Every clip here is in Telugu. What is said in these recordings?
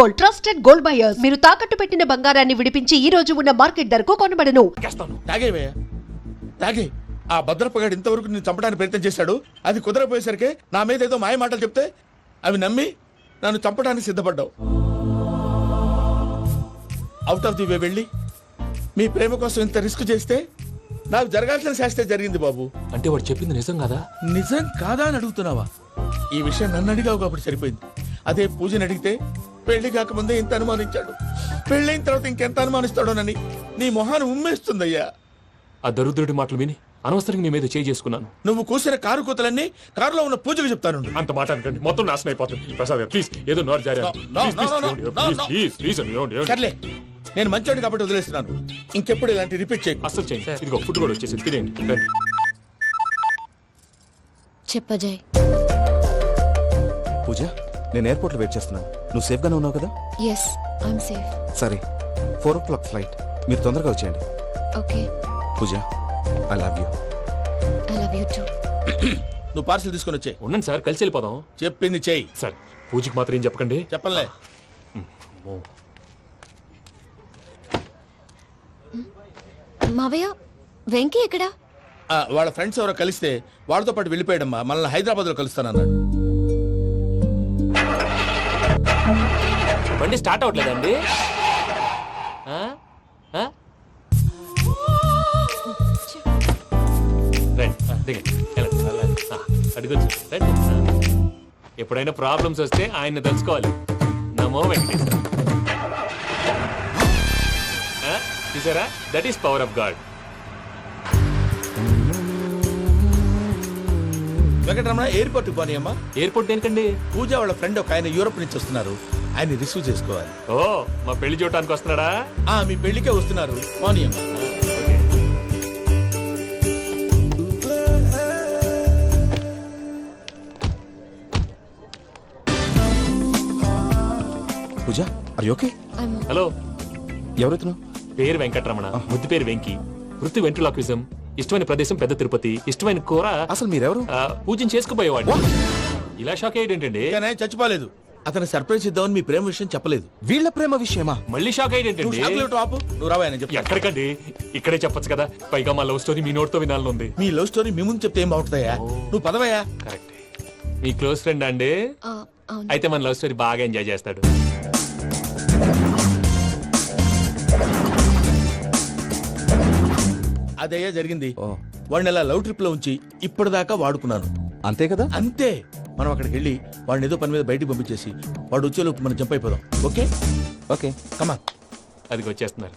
Gold, trusted gold buyers. మీరు తాకట్టు పెట్టిన బంగారాన్ని విడిపించి ఈ రోజు ఉన్న మార్కెట్ ధరకు కొనబడను. తాగే ఆ భద్రపగాడు ఇంతవరకు నేను చంపడానికి ప్రయత్నం చేశాడు. అది కుదరపోయేసరికి నా మీద ఏదో మాయ మాటలు చెప్తే అవి నమ్మి నన్ను చంపడానికి సిద్ధపడ్డావు. అవుట్ ఆఫ్ ది వే వెళ్ళి మీ ప్రేమ కోసం ఇంత రిస్క్ చేస్తే నాకు జరగాల్సిన శాస్త్రే జరిగింది బాబు. అంటే వాడు చెప్పింది నిజం కదా? నిజం కాదా అని అడుగుతున్నావా? ఈ విషయం నన్ను అడిగావు కాబట్టి సరిపోయింది. అదే పూజని అడిగితే పెళ్లి కాకముందే ఇంత అనుమానించాడు, పెళ్ళైన తర్వాత ఇంకెంత అనుమానిస్తాడోనని నీ మొహాన్ని ఉమ్మేస్తుందయ్యా. ఆ దరిద్రుడి మాటలు విని అనవసరంగా మీ మీద చేయి చేసుకున్నాను. నువ్వు కూసిన కారు కూతలన్నీ కారులో ఉన్న పూజకు చెప్తాను. అంత మాట అనకండి, మొత్తం నాశనం అయిపోతుంది. ప్రసాద్ ప్లీజ్ ఏదో నోరు జారీ. సర్లే, నేను మంచోడి కాబట్టి వదిలేస్తున్నాను. ఇంకెప్పుడు ఇలాంటి రిపీట్ చేయి. అసలు చేయండి. ఇదిగో ఫుడ్ కూడా వచ్చేసి తినేయండి. రండి. చెప్పజాయ్. పూజ, నేను ఎయిర్పోర్ట్లో వెయిట్ చేస్తున్నాను. నువ్వు సేఫ్గానే ఉన్నావు కదా? Yes, I'm safe. సరే, 4 o'clock ఫ్లైట్. మీరు తొందరగా వచ్చేయండి. Okay. Pooja, I love you. I love you too. నువ్వు పార్సల్ తీసుకొని వచ్చే. ఉండండి సార్, కలిసి వెళ్ళిపోదాం. చెప్పింది చెయ్యి. సార్ పూజకి మాత్రం ఏం చెప్పకండి. చెప్పలే. మావయ్య, వెంకీ ఎక్కడా? వాళ్ళ ఫ్రెండ్స్ ఎవరో కలిస్తే వాళ్ళతో పాటు వెళ్ళిపోయాడమ్మా. మనల్ని హైదరాబాద్లో కలుస్తానన్నాడు. బండి స్టార్ట్ అవ్వట్లేదండి. ఎప్పుడైనా ప్రాబ్లమ్స్ వస్తే ఆయన్ని తెలుసుకోవాలి. నమో వెంకటేశ్వర. చూసారా, that is power of God. Venkataramana, ఎయిర్పోర్ట్కి పోనీ అమ్మా. ఎయిర్పోర్ట్ దేనికండి? పూజ వాళ్ళ ఫ్రెండ్ ఒక ఆయన యూరోప్ నుంచి వస్తున్నారు. ఆయన రిసీవ్ చేసుకోవాలి. ఓ, మా పెళ్లి చూడటానికి వస్తున్నాడా? మీ పెళ్లికే వస్తున్నారు. పోనీ అమ్మా. పూజ, ఆర్ యు ఓకే? హలో, ఎవరైతున్నావు? పేరు వెంకటరమణ, ముద్దు పేరు వెంకీ, వృత్తి వెంట్రులాక్విజం, ఇష్టమైన ప్రదేశం పెద్ద తిరుపతి, ఇష్టమైన కూర. అసలు మీరెవరు? పూజను చేసుకుపోయేవాడు. ఇలా షాక్ అయ్యేటండి. చచ్చిపోలేదు. అతను సర్ప్రైజ్ ఇద్దామని మీ ప్రేమ విషయం చెప్పలేదు. వీళ్ళ ప్రేమ విషయమా? మళ్ళీ షాక్ అయ్యేటండి. నువ్వు రావా చెప్పి. ఎక్కడికండి, ఇక్కడే చెప్పొచ్చు కదా. పైగా మా లవ్ స్టోరీ మీ నోట్తో వినాలని ఉంది. మీ లవ్ స్టోరీ మీ ముందు చెప్తే ఏం బాగుంటుందయ్యా? నువ్వు పదవయ్యా. కరెక్ట్. మీ క్లోజ్ ఫ్రెండ్ అండి? అయితే మన లవ్ స్టోరీ బాగా ఎంజాయ్ చేస్తాడు. అదయ్యా జరిగింది. వాడిని అలా లవ్ ట్రిప్ లో ఉంచి ఇప్పటిదాకా వాడుకున్నాను. అంతే కదా? అంతే. మనం అక్కడికి వెళ్ళి వాడిని ఏదో పని మీద బయటికి పంపించేసి వాడు వచ్చేలోపు మనం జంప్ అయిపోదాం. ఓకే ఓకే, కమా. అది వచ్చేస్తున్నారు.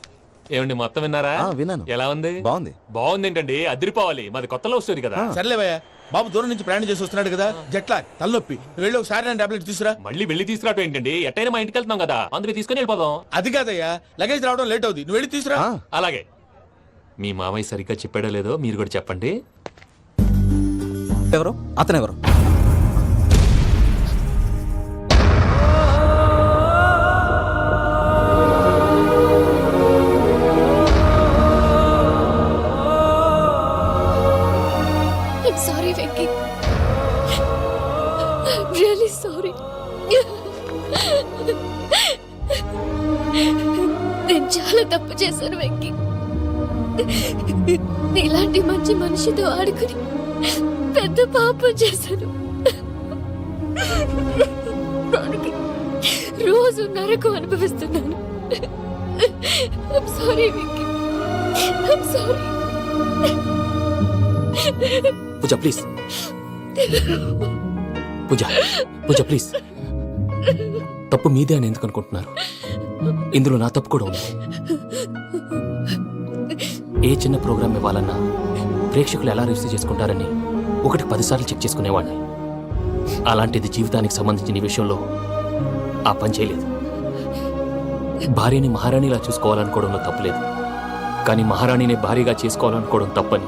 ఏమండి, మొత్తం విన్నారా? విన్నాను. ఎలా ఉంది? బాగుంది. బాగుంది ఏంటండి, అదిరిపోవాలి. మాది కొత్త లవ్ స్టోరీ కదా. సర్లేవయ్యా, బాబు దూరం నుంచి ప్రయాణం చేసి వస్తున్నాడు కదా, జట్లా తలనొప్పి. వెళ్ళి ఒకసారి టాబ్లెట్ తీసుకురా. మళ్ళీ వెళ్ళి తీసుకురావటం ఏంటండి? ఎట్టైనా మా ఇంటికి వెళ్తున్నాం కదా, అందుకే తీసుకుని వెళ్ళిపోదాం. అది కాదయ్యా, లగేజ్ రావడం లేట్ అవుతుంది. నువ్వు వెళ్ళి తీసుకురా. అలాగే. మీ మామయ్య సరిగ్గా చెప్పాడో లేదో మీరు కూడా చెప్పండి. ఎవరు అతనెవరు? I'm sorry, Venky. I'm really sorry. నేను చాలా తప్పు చేశాను వెంకీ. నీలాంటి మంచి మనిషితో ఆడుకుని పెద్ద పాపం చేశాను. రోజు నరకం అనుభవిస్తున్నాను. I'm sorry, Venky. I'm sorry. Pooja please. Pooja please. తప్పు మీదే అని ఎందుకు అనుకుంటున్నారు? ఇందులో నా తప్పు కూడా ఉంది. ఏ చిన్న ప్రోగ్రామ్ ఇవ్వాలన్నా ప్రేక్షకులు ఎలా రిసీవ్ చేసుకుంటారని 1-10 సార్లు చెక్ చేసుకునేవాడిని. అలాంటిది జీవితానికి సంబంధించిన ఈ విషయంలో ఆ పని చేయలేదు. భార్యని మహారాణిలా చూసుకోవాలనుకోవడంలో తప్పులేదు, కానీ మహారాణిని భార్యగా చేసుకోవాలనుకోవడం తప్పని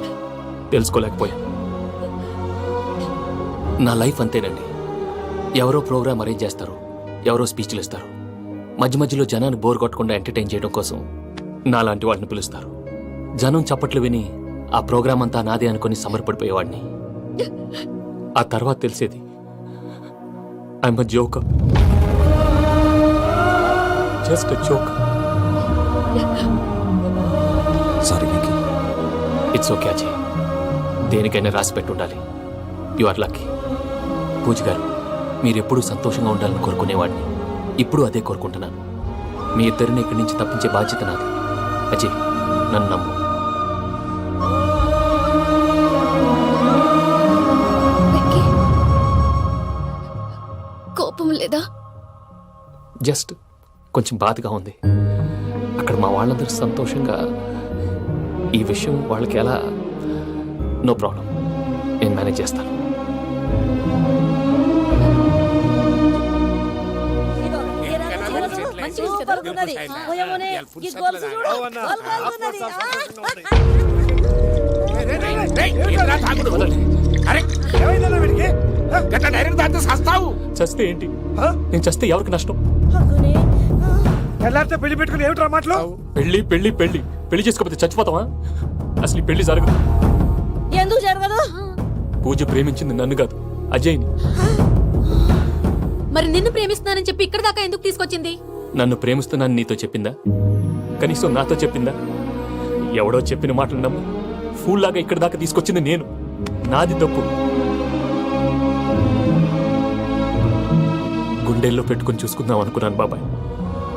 తెలుసుకోలేకపోయాను. నా లైఫ్ అంతేనండి. ఎవరో ప్రోగ్రామ్ అరేంజ్ చేస్తారు, ఎవరో స్పీచ్లు ఇస్తారు. మధ్య మధ్యలో జనాన్ని బోర్ కొట్టకుండా ఎంటర్టైన్ చేయడం కోసం నాలాంటి వాడిని పిలుస్తారు. జనం చప్పట్లు విని ఆ ప్రోగ్రామ్ అంతా నాదే అనుకుని సమర్పడిపోయేవాడిని. ఆ తర్వాత తెలిసేది I'm a joker. Just joke. Sorry Venky. It's okay Ajay. దేనికైనా రాసి పెట్టుండాలి. You are lucky. పూజ గారు, మీరెప్పుడూ సంతోషంగా ఉండాలని కోరుకునేవాడిని. ఇప్పుడు అదే కోరుకుంటున్నాను. మీ ఇద్దరిని ఇక్కడి నుంచి తప్పించే బాధ్యత నాది. అజయ్, నన్ను నమ్ము. వెంకీ, కోపం లేదా? జస్ట్ కొంచెం బాధగా ఉంది. అక్కడ మా వాళ్ళందరూ సంతోషంగా, ఈ విషయం వాళ్ళకి ఎలా? నో ప్రాబ్లం, నేను మేనేజ్ చేస్తాను. చస్తే ఏంటి? నేను చస్తే ఎవరికి నష్టం? పెళ్లి పెట్టుకుని ఏమిట్రా మాటలు? పెళ్లి పెళ్లి పెళ్లి పెళ్లి చేసుకోకపోతే చచ్చిపోతావా? అసలు ఈ పెళ్లి జరగదు. ఎందుకు జరగదు? పూజ ప్రేమించింది నన్ను కాదు, అజయ్ని. మరి నిన్ను ప్రేమిస్తున్నానని చెప్పి ఇక్కడ దాకా ఎందుకు తీసుకొచ్చింది? నన్ను ప్రేమిస్తున్నాను నీతో చెప్పిందా? కనీసం నాతో చెప్పిందా? ఎవడో చెప్పిన మాటలు నమ్ము ఫూల్ లాగా ఇక్కడ దాకా తీసుకొచ్చింది నేను. నాది తప్పు. గుండెల్లో పెట్టుకుని చూసుకుందాం అనుకున్నాను బాబాయ్.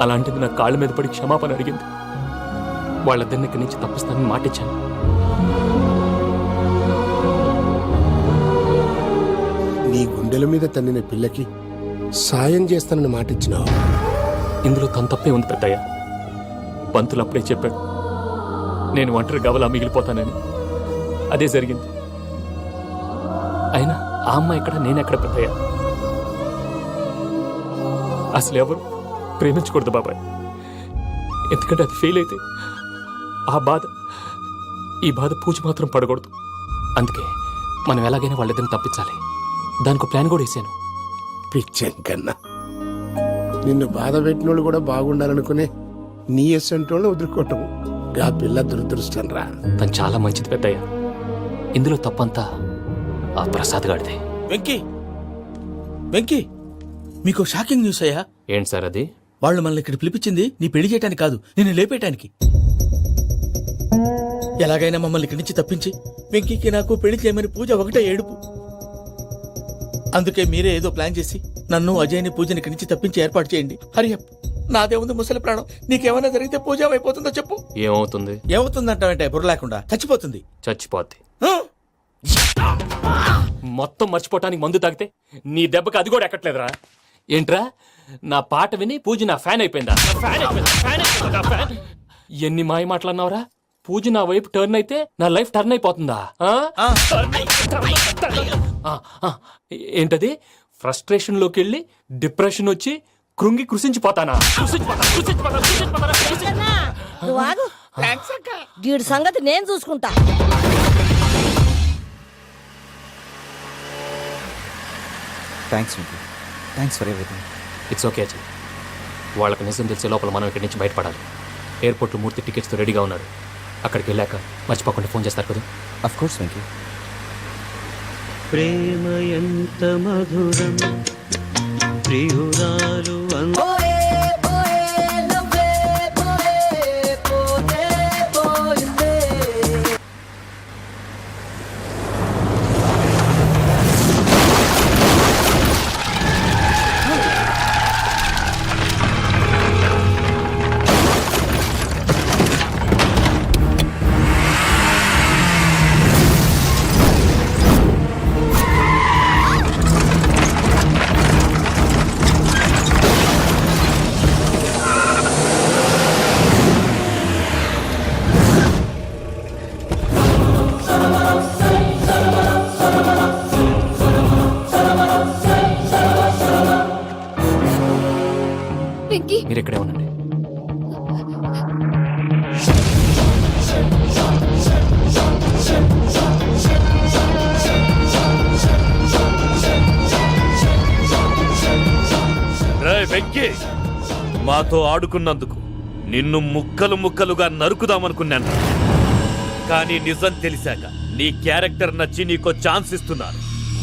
అలాంటిది నా కాళ్ళ మీద పడి క్షమాపణ అడిగింది. వాళ్ళిద్దరిని ఇక్కడి నుంచి తప్పిస్తానని మాటిచ్చాను. నీ గుండెల మీద తన్నిన పిల్లకి సాయం చేస్తానని మాటిచ్చినావు. ఇందులో తన తప్పే ఉంది పెద్దయ్య. పంతులు అప్పుడే చెప్పాడు నేను ఒంటరి గవలా మిగిలిపోతానని. అదే జరిగింది. అయినా ఆ అమ్మాయి ఎక్కడ, నేనెక్కడ పెద్దయ్య? అసలు ఎవరు ప్రేమించకూడదు బాబాయ్. ఎందుకంటే అది ఫెయిల్ అయితే ఈ బాధ పూజ మాత్రం పడకూడదు. అందుకే మనం ఎలాగైనా వాళ్ళిద్దరిని తప్పించాలి. దానికి ప్లాన్ కూడా వేసాను. పిచ్చంకన్నా నిన్ను బాధ పెట్టినోళ్ళు కూడా బాగుండాలనుకునే నీ ఎస్సంటోళ్ళు వదులుకోవటం గా పిల్ల దురదృష్టం రా. తను చాలా మంచిది పెద్దయ్య. ఇందులో తప్పంతా ఆ ప్రసాద్ గాడిదే. వెంకీ, వెంకీ, మీకు షాకింగ్ న్యూస్ అయ్యా. ఏంటి సార్ అది? వాళ్ళు మనల్ని ఇక్కడ పిలిపించింది నీ పెళ్లి చేయడానికి కాదు, నిన్ను లేపేయటానికి. ఎలాగైనా మమ్మల్ని ఇక్కడి నుంచి తప్పించి వెంకీకి నాకు పెళ్లి చేయమని పూజ ఒకటే ఏడుపు. అందుకే మీరే ఏదో ప్లాన్ చేసి నన్ను అజయ్ని పూజని ఇక్కడి నుంచి తప్పించి ఏర్పాటు చేయండి. హరియప్, నాదే ఉంది ముసలి ప్రాణం. నీకేమైనా జరిగితే పూజ అయిపోతుందో చెప్పు. ఏమవుతుంది? ఏమవుతుందంటావంటే బుర్ర లేకుండా చచ్చిపోతుంది. చచ్చిపోద్ది. ఆ? మొత్తం మర్చిపోవటానికి మందు తాగితే నీ దెబ్బకి అది కూడా ఎక్కట్లేదురా. ఏంట్రా, నా పాట విని పూజ నా ఫ్యాన్ అయిపోయిందా? ఎన్ని మాయ మాటలన్నావురా? పూజ నా వైపు టర్న్ అయితే నా లైఫ్ టర్న్ అయిపోతుందా? ఏంటది? ఫ్రస్ట్రేషన్ లోకి వెళ్ళి డిప్రెషన్ వచ్చి కృంగి కృషించిపోతానా? నువ్వు ఆగు. వీడి సంగతి నేను చూసుకుంటా. Thanks Venky. Thanks for everything. It's okay Ajay. వాళ్ళకి నిజం తెలిసే లోపల మనం ఇక్కడి నుంచి బయటపడాలి. ఎయిర్పోర్ట్లో మూర్తి టికెట్స్తో రెడీగా ఉన్నాడు. అక్కడికి వెళ్ళాక మర్చిపోకుండా ఫోన్ చేస్తారు కదా. Of course Venky. ప్రేమ ఎంత మధురం ప్రియురాలు మీరు ఇక్కడే ఉండండి. వెంకీ, మాతో ఆడుకున్నందుకు నిన్ను ముక్కలు ముక్కలుగా నరుకుదామనుకున్నాను. కానీ నిజం తెలిసాక నీ క్యారెక్టర్ నచ్చి నీకో ఛాన్స్ ఇస్తున్నారు.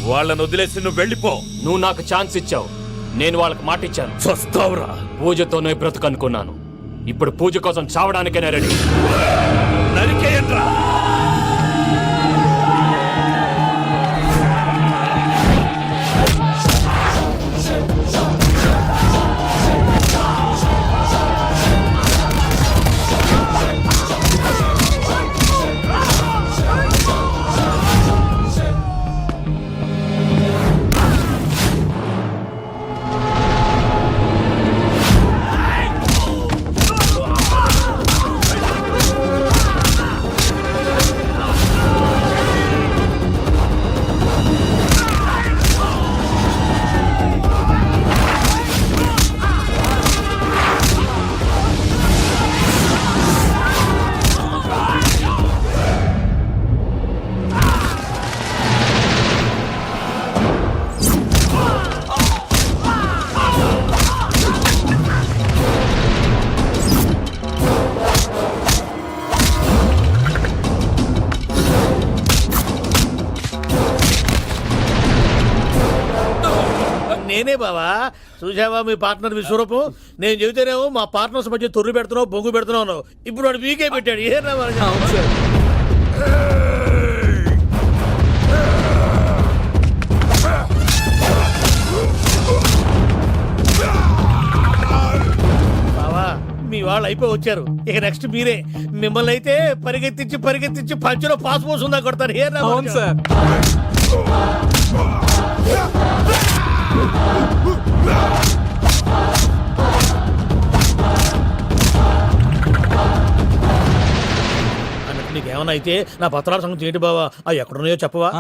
వాళ్ళను వదిలేసి నువ్వు వెళ్ళిపో. నువ్వు నాకు ఛాన్స్ ఇచ్చావు, నేను వాళ్ళకి మాట ఇచ్చాను. చస్తావురా. పూజతోనే బ్రతుకనుకున్నాను. ఇప్పుడు పూజ కోసం చావడానికైనా రెడీ. నరికేయండ్రా. నేనే బావా. చూసావా మీ పార్ట్నర్ విశ్వరూపం? నేను చెబితేనేమో మా పార్ట్నర్స్ మధ్య తొర్రు పెడుతున్నావు, బొంగు పెడుతున్నావు. ఇప్పుడు వాడు వీకే పెట్టాడు. ఏ బావా, మీ వాళ్ళు అయిపోయి వచ్చారు. ఇక నెక్స్ట్ మీరే. మిమ్మల్ని అయితే పరిగెత్తించి పరిగెత్తించి పంచులో పాస్ పోసుందా కొడతారు. ఏ సార్ అన్నట్టు నీకేమన్నా అయితే నా పత్రాల సంగతి ఏంటి బావా? అవి ఎక్కడున్నాయో చెప్పవా?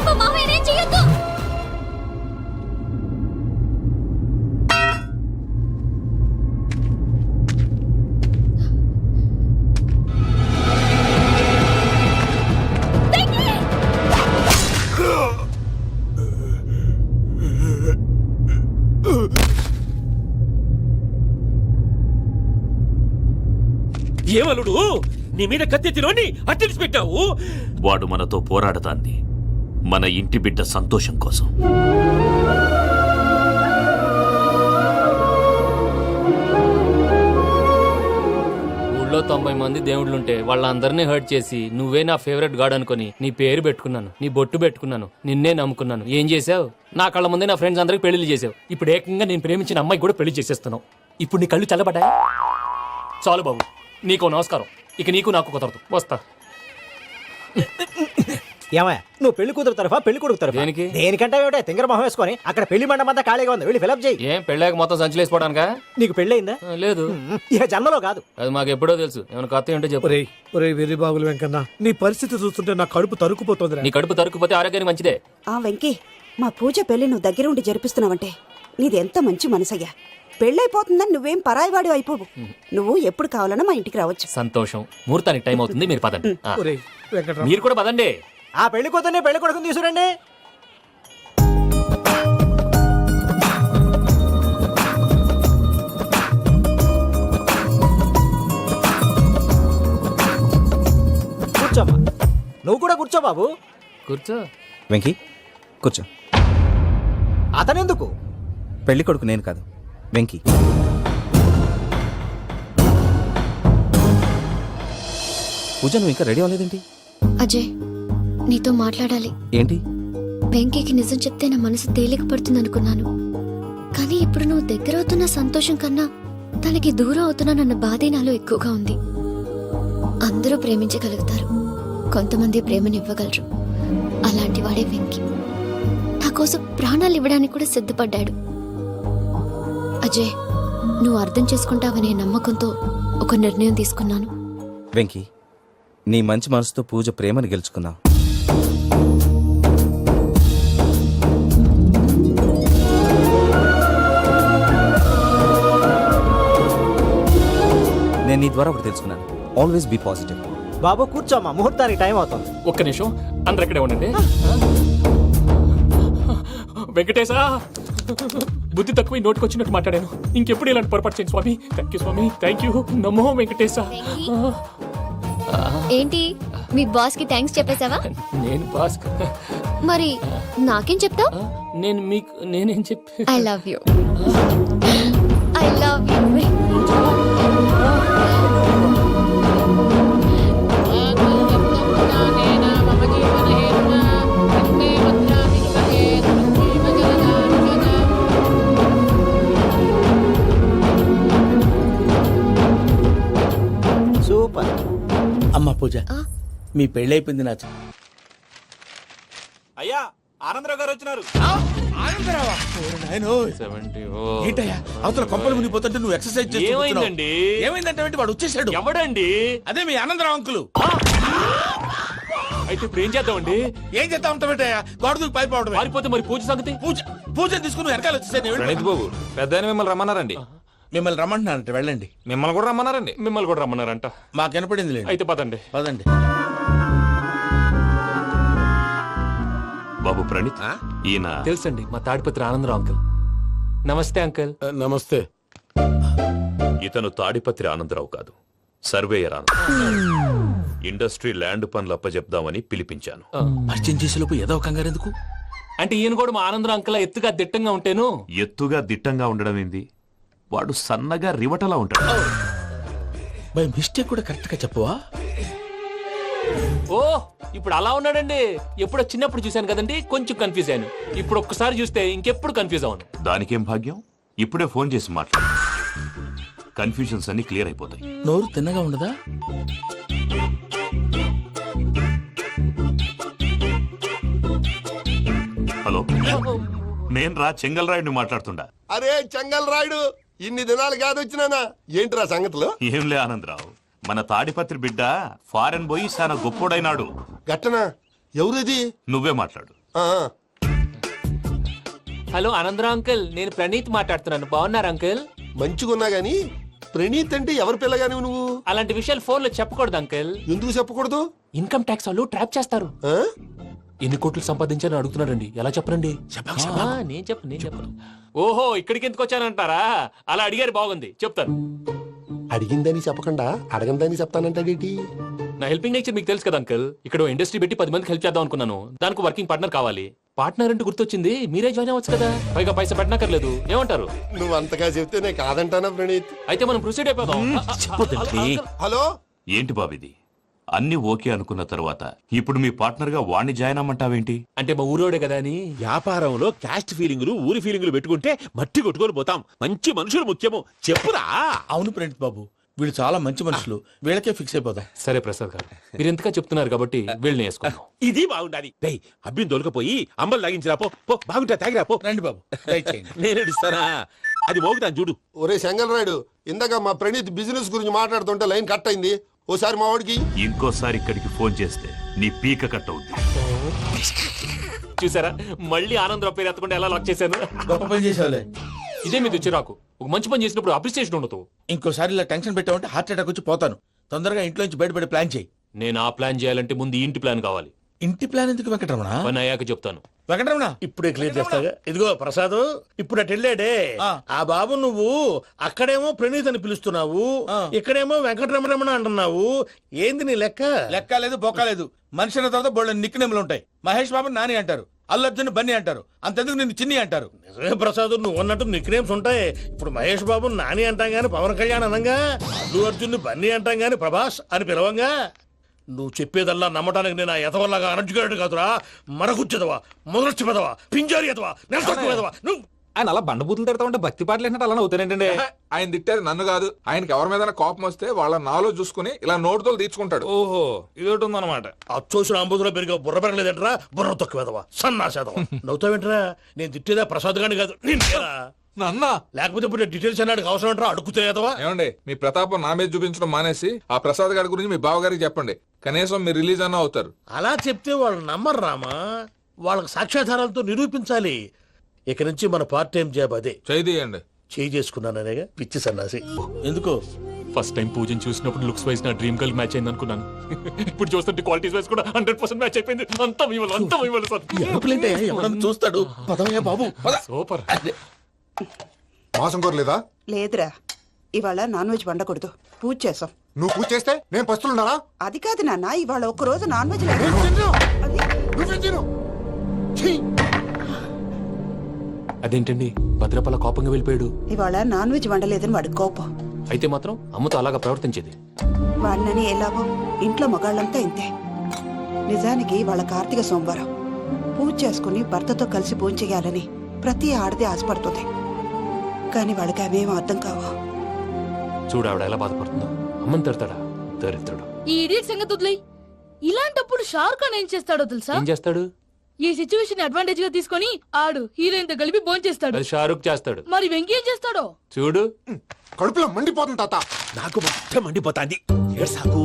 మా మామయ్య ఏం చేయొద్దు. ఏమలుడు, నీ మీద కత్తెత్తిలోని అట్టడిసి పెట్టావు. వాడు మనతో పోరాడతాంది మన ఇంటి బిడ్డ సంతోషం కోసం. ఊళ్ళో 90 మంది దేవుళ్ళుంటే వాళ్ళందరినీ హర్ట్ చేసి నువ్వే నా ఫేవరెట్ గాడ్ అనుకుని నీ పేరు పెట్టుకున్నాను, నీ బొట్టు పెట్టుకున్నాను, నిన్నే నమ్ముకున్నాను. ఏం చేసావు? నా కళ్ళ ముందే నా ఫ్రెండ్స్ అందరికి పెళ్లి చేసావు. ఇప్పుడు ఏకంగా నేను ప్రేమించిన అమ్మాయి కూడా పెళ్లి చేసేస్తున్నావు. ఇప్పుడు నీ కళ్ళు చల్లబడ్డాయి. చాలు బాబు, నీకు నమస్కారం. ఇక నీకు నాకు కుదరదు. వస్తా. ఏమయ్య, నువ్వు పెళ్లి కూతురు తరఫా పెళ్లి కొడుకు తరఫా? దేనికి? దేనికంటే ఏమిటే తింగర మొహం వేసుకొని అక్కడ పెళ్లి మండపం అంతా ఖాళీగా ఉంది. వెళ్ళి ఫిలప్ చేయి. ఏం పెళ్ళాక మొత్తం సంచలేసిపోవడానికా? నీకు పెళ్ళయిందా? లేదు. ఇక జన్మలో కాదు. అది మాకు ఎప్పుడో తెలుసు. ఏమైనా కొత్త ఏంటో చెప్పు. ఒరే వెర్రి బాబులు వెంకన్న, నీ పరిస్థితి చూస్తుంటే నా కడుపు తరుక్కుపోతుంది. నీ కడుపు తరుక్కుపోతే ఆరోగ్యానికి మంచిదే. ఆ వెంకీ, మా పూజ పెళ్లి నువ్వు దగ్గర ఉండి జరిపిస్తున్నావంటే నీది ఎంత మంచి మనసయ్యా. పెళ్ళైపోతుందని నువ్వేం పరాయివాడి అయిపోవు. నువ్వు ఎప్పుడు కావాలన్నా మా ఇంటికి రావచ్చు. సంతోషం. ముహూర్తానికి టైం అవుతుంది, మీరు పదండి. మీరు కూడా పదండి. ఆ పెళ్లి కూతుర్ని పెళ్లి కొడుకుని తీసుకురండి. కూర్చోమ్మా. నువ్వు కూడా కూర్చో బాబు. కూర్చో. వెంకీ కూర్చో. అతనెందుకు? పెళ్లి కొడుకు నేను కాదు, వెంకీ. పూజ, నువ్వు ఇంకా రెడీ అవ్వలేదేంటి? అజయ్, నీతో మాట్లాడాలి. ఏంటి? వెంకీకి నిజం చెప్తే నా మనసు తేలిక పడుతుంది అనుకున్నాను. కానీ ఇప్పుడు నువ్వు దగ్గర అవుతున్న సంతోషం కన్నా తనకి దూరం అవుతున్నానన్న బాధే నాలో ఎక్కువగా ఉంది. అందరూ ప్రేమించగలుగుతారు, కొంతమంది ప్రేమనివ్వగలరు. అలాంటి వాడే వెంకీ. నా కోసం ప్రాణాలు ఇవ్వడానికి కూడా సిద్ధపడ్డాడు. అజయ్, నువ్వు అర్థం చేసుకుంటావనే నమ్మకంతో ఒక నిర్ణయం తీసుకున్నాను. వెంకీ, నీ మంచి మనసుతో పూజ ప్రేమను గెలుచుకున్నావు. నేను నీ ద్వారా ఒకటి తెలుసుకున్నాను. Always be positive. బాబు కూర్చోమ్మా, ముహూర్తానికి టైం అవుతుంది. ఒక్క నిమిషం, అందరు ఇక్కడే ఉండండి. వెంకటేశా, బుద్ధి తక్కువ నోటికి వచ్చినట్టు మాట్లాడాను. ఇంకెప్పుడు ఇలాంటి పొరపాటు చేయండి స్వామి. థ్యాంక్ యూ స్వామి, థ్యాంక్ యూ. నమో వెంకటేశా. ఏంటి మీ బాస్ కి థ్యాంక్స్ చెప్పేశావా? నేను బాస్. మరి నాకేం చెప్తావ్? నేను మీకు నేనేం చెప్పి I love you. I love you. Super. అమ్మ పూజ, మీ పెళ్ళైపోయింది నా. అయ్యా ఆనందరావు గారు వచ్చినారు. ఏంటయ్యా అవతల కొంపలు మునిగిపోతుంటే నువ్వు ఎక్సర్సైజ్ చేస్తున్నావు. ఏమైందండి? ఏమైందంటే వాడు వచ్చేసాడు. ఎవడండి? అదే మీ ఆనందరావు అంకులు. అయితే ఇప్పుడు ఏం చేద్దామండి? ఏం చేస్తా ఉంటావేటయ్యా, గోడ దూకి పైపోవడం. పారిపోతే మరి పూజ సంగతి? పూజ తీసుకుని వెనకాల వచ్చేసాను. ప్రణీత్ బాబు పెద్ద మిమ్మల్ని రమ్మన్నారండి. మిమ్మల్ని రమ్మంటున్నానంట, వెళ్ళండి. మిమ్మల్ని కూడా రమ్మన్నారండి. మిమ్మల్ని కూడా రమ్మన్నారంట. మాకు వినపడింది లేదు. అయితే పదండి. పదండి. బాబు ప్రణీత్, ఈయన తెలుసండి, మా తాడిపత్రి ఆనందరావు అంకుల్. నమస్తే అంకుల్. నమస్తే. ఇతను తాడిపత్రి ఆనందరావు కాదు, సర్వేయర్ ఆనందరావు. ఇండస్ట్రీ ల్యాండ్ పనులు అప్పజెప్దామని పిలిపించాను. పరిచయం చేసేలోపు ఏదో కంగారు ఎందుకు? అంటే ఈయన కూడా మా ఆనందరావు అంకుల్ ఎత్తుగా దిట్టంగా ఉంటేను. ఎత్తుగా దిట్టంగా ఉండడం ఏంది, వాడు సన్నగా రివటలా ఉంటాడు. బై మిస్టేక్ కూడా కరెక్ట్ గా చెప్పవా? ఓ ఇప్పుడు అలా ఉన్నాడండి. ఎప్పుడో చిన్నప్పుడు చూశాను కదండి, కొంచెం కన్ఫ్యూజ్ అయ్యాను. ఇప్పుడు ఒక్కసారి చూస్తే ఇంకెప్పుడు కన్ఫ్యూజ్ అవ్వను. దానికేం భాగ్యం, ఇప్పుడే ఫోన్ చేసి మాట్లాడు. కన్ఫ్యూజన్స్ అన్ని క్లియర్ అయిపోతాయి. నోరు తిన్నగా ఉండదా? హలో, నేను రా చెంగల్ రాయుడిని మాట్లాడుతుండా. అరే చెంగల్ రాయుడు, ఇన్ని దినాలు కాదు వచ్చినానా? ఏంట్రా సంగతులు? ఏంలే ఆనందరావు, మన తాడిపత్రి బిడ్డ ఫారెన్ పోయి చాలా గొప్పోడైనాడు. గట్టనా? ఎవరిది? నువ్వే మాట్లాడు. హలో ఆనందరావు అంకుల్, నేను ప్రణీత్ మాట్లాడుతున్నాను. బాగున్నారు అంకుల్? మంచిగున్నా గాని ప్రణీత్ అంటే ఎవరి పిల్లగాని నువ్వు? అలాంటి విషయాలు ఫోన్ లో చెప్పకూడదు అంకుల్. ఎందుకు చెప్పకూడదు? ఇన్కమ్ ట్యాక్స్ వాళ్ళు ట్రాప్ చేస్తారు. ఆ? ఎన్ని కోట్లు సంపాదించాలని అడుగుతున్నారండి. ఎలా చెప్పరండి? నేను చెప్పను. ఓహో, ఇక్కడికి ఎందుకు వచ్చానంటారా? అలా అడిగారు, బాగుంది, చెప్తాను. అడిగిందని చెప్పకుండా అడగందని చెప్తానంటాడేటి? నా హెల్పింగ్ నేచర్ మీకు తెలుసు కదా అంకుల్. ఇక్కడ ఇండస్ట్రీ పెట్టి 10 మందికి హెల్ప్ చేద్దాం అనుకున్నాను. దానికి వర్కింగ్ పార్ట్నర్ కావాలి. పార్ట్నర్ అంటే గుర్తొచ్చింది, మీరే జాయిన్ అవ్వచ్చు కదా. పైగా పైసా పెట్టనక్కర్లేదు. ఏమంటారు? నువ్వు అంతగా చెప్తే నేను కాదంటానా ప్రణీత్? అయితే మనం ప్రొసీడ్ అయిపోదాం. హలో, ఏంటి బాబిది, అన్ని ఓకే అనుకున్న తర్వాత ఇప్పుడు మీ పార్ట్నర్ గా వాణ్ణి జాయిన్ అమ్మంటావేంటి? అంటే మా ఊరోడే కదా అని. వ్యాపారంలో క్యాస్ట్ ఫీలింగులు, ఊరి ఫీలింగులు పెట్టుకుంటే మట్టి కొట్టుకొని పోతాం. మంచి మనుషులు ముఖ్యము. చెప్పురా. అవును ప్రణీత్ బాబు, వీళ్ళు చాలా మంచి మనుషులు. వీళ్ళకే ఫిక్స్ అయిపోదాం. సరే ప్రసాద్ గారు, మీరు ఎంతగా చెప్తున్నారు కాబట్టి వీళ్ళని వేసుకుందాం. ఇది బాగుండాలి. డై అబ్బిని దొలకపోయి అంబలు లాగించిరా పో. పో బాగుంటా, తాగిరా పో. రండి బాబు, దయచేయండి. నేను ఇస్తానా? అది మోగుతాను చూడు. ఒరే చెంగల్ రాయుడు, ఇందాక మా ప్రణీత్ బిజినెస్ గురించి మాట్లాడుతుంటే లైన్ కట్ అయింది. ఓసారి మా వాడికి ఇంకోసారి ఇక్కడికి ఫోన్ చేస్తే నీ పీక కట్ అవుద్ది. చూసారా, మళ్ళీ ఆనందరావు పేరు ఎత్తకుండా ఎలా లాక్ చేశాను. గొప్ప పని చేసేవాళ్ళే. ఇదే మీద చిరాకు. ఒక మంచి పని చేసినప్పుడు అప్రిసియేషన్ ఉండదు. ఇంకోసారి ఇలా టెన్షన్ పెట్టామంటే హార్ట్ అటాక్ వచ్చి పోతాను. తొందరగా ఇంట్లో నుంచి బయటపడే ప్లాన్ చేయి. నేను ఆ ప్లాన్ చేయాలంటే ముందు ఈ ఇంటి ప్లాన్ కావాలి. ఇంటి ప్లాన్ ఎందుకు వెంకటరమణ? పని అయ్యాక చెప్తాను. వెంకటరమణ ఇప్పుడే క్లియర్ చేస్తాగా. ఇదిగో ప్రసాద్, ఇప్పుడు అటు వెళ్ళాడే ఆ. ఆ బాబు, నువ్వు అక్కడేమో ప్రణీత్ అని పిలుస్తున్నావు, ఇక్కడేమో వెంకటరమణ అంటున్నావు. ఏంది నీ లెక్క? లెక్క లేదు, బొక్క లేదు. మనిషి అన్న తర్వాత బోళ్ళ నిక్నెములు ఉంటాయి. మహేష్ బాబు నాని అంటారు, అల్లు అర్జున్ బన్నీ అంటారు, అంతెందుకు నిన్ను చిన్ని అంటారు. నిజమే ప్రసాద్, నువ్వు అన్నట్టు నిక్ నేమ్స్ ఉంటాయి. ఇప్పుడు మహేష్ బాబు నాని అంటాం గాని పవన్ కళ్యాణ్ అనంగా, అల్లు అర్జున్ బన్నీ అంటాం గాని ప్రభాస్ అని పిలవంగా. నువ్వు చెప్పేదల్లా నమ్మటానికి నేను ఎతవల్లాగా అనర్జుకేటెడ్ కాదురా. మరగుచ్చదవా, మొదలచ్చి పెదవా, పింజారి ఎదవా, నెలసొక్కు పెదవా. నువ్వు ఆయన అలా బండబూతులు తిడతా ఉంటే భక్తి పాటలు ఏంటంటే అలా అవుతానేంటండి. ఆయన తిట్టేది నన్ను కాదు, ఆయనకి ఎవరి మీద కోపం వస్తే వాళ్ళ నాలో చూసుకుని ఇలా నోటుతో తీర్చుకుంటాడు. ఓహో, ఇదొకటి ఉందన్నమాట. అచ్చోసిన అంబుధులో పెరిగా బుర్ర పెరగలేదంటరా, బుర్ర తొక్కువేదవా, సన్నాసేదవా. నవ్వుతావేంట్రా? నేను తిట్టేదా ప్రసాద్ గాని కాదు, నన్నా. లేకపోతే ఇప్పుడు డీటెయిల్స్ అన్నాడు అవసరం అంటారా? అడుగుతాయేదవా. ఏమండి, మీ ప్రతాపం నా మీద చూపించడం మానేసి ఆ ప్రసాద్ గారి గురించి మీ బావగారికి చెప్పండి. కనీసం మీరు రిలీజ్ అన్న అవుతారు. అలా చెప్తే వాళ్ళు నమ్మరు రామా. వాళ్ళకి సాక్ష్యాధారాలతో నిరూపించాలి. ఇక నుంచి మన పార్ట్ టైం జాబ్ అదే. చేయండి. చేయి చేసుకున్నాననేగా పిచ్చి సన్నాసి. ఎందుకు ఫస్ట్ టైం పూజను చూసినప్పుడు లుక్స్ వైజ్ నా డ్రీమ్ గర్ల్ మ్యాచ్ అయింది అనుకున్నాను. ఇప్పుడు చూస్తుంటే క్వాలిటీస్ వైజ్ కూడా 100% మ్యాచ్ అయిపోయింది. అంతా మీ వల్ల సార్. ఎరుపులేంటే ఎవడన్నా చూస్తాడు. పదవయ్యా బాబు పద. సూపర్. మాసం కోరలేదా? లేదురా, ఇవాళ నాన్ వెజ్ వండకూడదు, పూజ చేసాం. నువ్వు పూజ చేస్తే నేను పస్తులున్నారా? అది కాదు నాన్న, ఇవాళ ఒక్క రోజు నాన్ వెజ్ లేదు. నువ్వేం తిను? ఛీ! అదేంటండి భద్రపల కోపంగా వెళ్ళిపోయాడు? ఇవాళ నాన్ వెజ్ వండలేదని వాడి కోపం. అయితే మాత్రం అమ్మతో అలాగా ప్రవర్తించేది. వాడినని ఎలాగో ఇంట్లో మగాళ్ళంతా ఇంతే. నిజానికి వాళ్ళ కార్తీక సోమవారం పూజ చేసుకుని భర్తతో కలిసి పూజ చేయాలని ప్రతి ఆడది ఆశపడుతుంది. కానీ వాళ్ళకి అవేం అర్థం కావు. చూడు ఆవిడ ఎలా బాధపడుతుందో. అమ్మని తిడతాడా దరిద్రుడు. ఈ ఇడియట్ సంగతి వదిలేయ్. ఇలాంటప్పుడు షారుఖ్ ఖాన్ ఏం చేస్తాడో తెలుసా? ఏం చేస్తాడు? ఈ సిచ్యువేషన్ అడ్వాంటేజ్ గా తీసుకొని ఆడు హీరోయిన్ తో కలిపి బోన్ చేస్తాడు. అది షారుఖ్ చేస్తాడు. మరి వెంకీ ఏం చేస్తాడో చూడు. కడుపులో మండిపోతుంది తాత. నాకు మొత్తం మండిపోతాంది. సాకు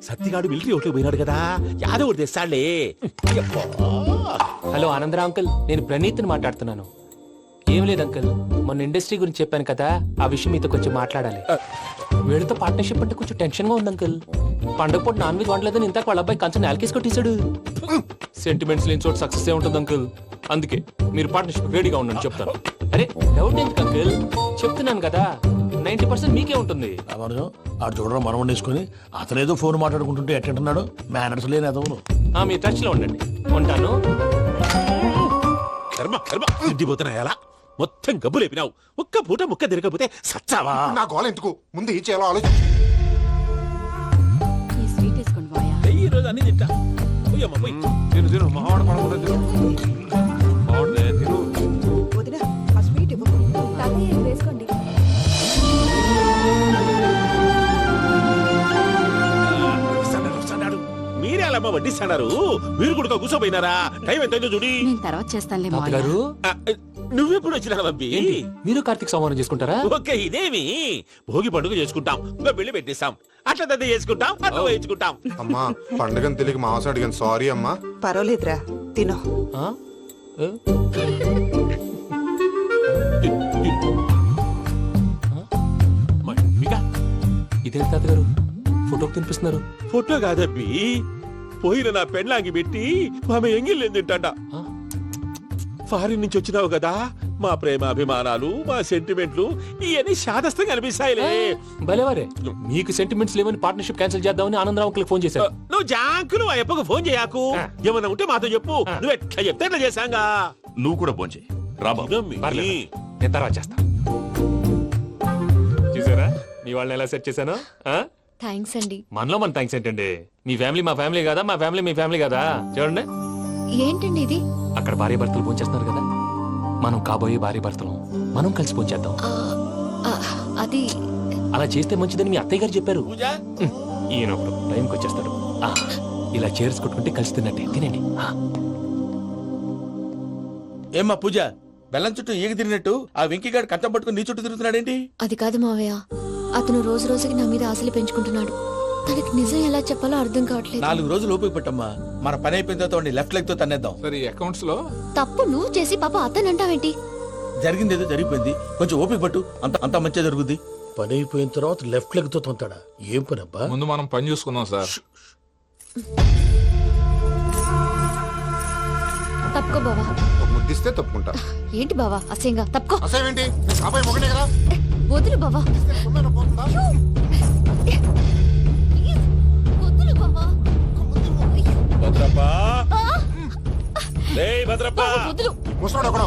సత్తిగాడు మిలిటరీ ఓట్లు పోయినాడు కదా, యాదవ్ ఒకటి తెస్తాడులే. హలో ఆనందరా అంకుల్, నేను ప్రణీత్ని మాట్లాడుతున్నాను. ఏం లేదు అంకుల్, మొన్న ఇండస్ట్రీ గురించి చెప్పాను కదా, ఆ విషయం మీతో కొంచెం మాట్లాడాలి. వీళ్ళతో పార్ట్నర్షిప్ అంటే కొంచెం టెన్షన్ గా ఉంది అంకుల్. పండగ పూట నాన్ వెజ్ వండలేదని ఇంతకు వాళ్ళ అబ్బాయి కంచెం నేలకేసి కొట్టేశాడు. సెంటిమెంట్స్ లేని చోట సక్సెస్ ఏ ఉంటుంది అంకుల్. అందుకే మీరు పార్ట్నర్షిప్ రెడీగా ఉండండి చెప్తాను. అరే డౌట్ ఎందుకు అంకుల్, చెప్తున్నాను కదా 90% మీకే ఉంటుంది. రామానుజం ఆడు చూడడం మనం వండేసుకుని అతనేదో ఫోన్ మాట్లాడుకుంటుంటే ఎట్టంటున్నాడు. మేనర్స్ లేని అదవును. మీ టచ్ లో ఉండండి. ఉంటాను. కర్మ కర్మ తిండిపోతున్నాయలా మొత్తం గబ్బు లేపినావు. ఒక్క పూట ముక్క తిరగకపోతే సచ్చావా? నా గోల ఎందుకు, ముందు ఏం చేయాలో ఆలోచించు. ఈ స్వీట్ వేసుకోండి బాయా. ఈ రోజు అన్ని తింటా. పోయమ్మ, పోయ్. తిను తిను మావాడ పడకుండా తిను. మావాడలే, తిను. వదినా, ఆ స్వీట్ ఇవ్వు. వేసుకోండి. వస్తాడు. మీరే అలా వడ్డిస్తాడారు. మీరు కూడా కూర్చోపోయినారా? టైం ఎంతైందో చూడి. నేను తర్వాత చేస్తానులే తాతగారు నువ్వెప్పుడు వచ్చినా అబ్బి? ఏంటి మీరు కార్తీక్ సంహారం చేసుకుంటారా? ఓకే, ఇదేమి భోగి పండుగ చేసుకుంటాం, ఇంకా పెళ్లి పెట్టేస్తాం, అట్లా దద్ద చేసుకుంటాం, అట్లా వేయించుకుంటాం. అమ్మా పండుగని తెలియక మాసం అడిగాను, సారీ అమ్మా. పర్వాలేదురా, తినో. ఆ? ఏ? ఇదేంటి తాతగారు ఫోటోకి తినిపిస్తున్నారు? ఫోటో కాదబ్బి, పోయిన నా పెళ్ళాంగి పెట్టి ఆమె ఎంగిల్ తింటాడ. ఫారిన్ నుంచి వచ్చినావు కదా, మా ప్రేమ అభిమానాలు, మా సెంటిమెంట్లు ఇవన్నీ శాదస్తంగా అనిపిస్తాయిలే. భలేవారే, మీకు సెంటిమెంట్స్ లేవని పార్ట్నర్షిప్ క్యాన్సిల్ చేద్దామని ఆనందరావు అంకుల్ ఫోన్ చేశారు. నువ్వు జాంకులు ఆ ఎప్పకు ఫోన్ చేయకు. ఏమన్నా ఉంటే మాతో చెప్పు. నువ్వు ఎట్లా చెప్తే ఎట్లా చేశాంగా. నువ్వు కూడా ఫోన్ చేయి. పర్లేదు, నేను తర్వాత చేస్తా. చూసారా మీ వాళ్ళని ఎలా సెట్ చేశాను? థ్యాంక్స్ అండి. మనలో మన థ్యాంక్స్ ఏంటండి? మీ ఫ్యామిలీ మా ఫ్యామిలీ కదా, మా ఫ్యామిలీ మీ ఫ్యామిలీ కదా. చూడండి, ఏంటండి ఇది? అక్కడ భార్య భర్తలు ఫోన్ చేస్తున్నారు కదా, మనం కాబోయే భార్య భర్తలు మనం కలిసి ఫోన్ చేద్దాం. అది అలా చేస్తే మంచిదని మీ అత్తయ్య గారు చెప్పారు. పూజ ఈయన ఒకడు టైంకి వచ్చేస్తాడు. ఇలా చేర్స్ కొట్టుకుంటే కలిసి తిన్నట్టే. తినండి. ఏమ్మా పూజ, బెల్లం చుట్టూ ఈగ తిరిగినట్టు ఆ వెంకీగాడు కట్టం పట్టుకుని నీ చుట్టూ తిరుగుతున్నాడేంటి? అది కాదు మావయ్య, అతను రోజు రోజుకి నా మీద ఆశలు పెంచుకుంటున్నాడు. తనకి నిజం ఎలా చెప్పాలో అర్థం కావట్లేదు. 4 రోజులు ఓపిక పట్టమ్మా, మన పని అయిపోయిన తర్వాత లెఫ్ట్ లెగ్ తో తన్నేద్దాం. సరే అకౌంట్స్ లో తప్పు నువ్వు చేసి పాప అతను అంటావేంటి? జరిగింది ఏదో జరిగిపోయింది, కొంచెం ఓపిక పట్టు, అంతా మంచిగా జరుగుద్ది. పని అయిపోయిన తర్వాత లెఫ్ట్ లెగ్ తో తొంతాడా? ఏం పని అబ్బా? ముందు మనం పని చూసుకుందాం సార్. తప్పుకో బావా. ఒక ముద్దిస్తే తప్పుకుంటా. ఏంటి బావా అసహ్యంగా? తప్పుకో. అసేమేంటి, అబ్బాయి మొగనే కదా. వదులు బావా. తొందరగా పోతుందా? వదులు బావా. భద్రప్పా, లేయ్ భద్రప్పా. వదులు. ముసలోడు ఒకడు.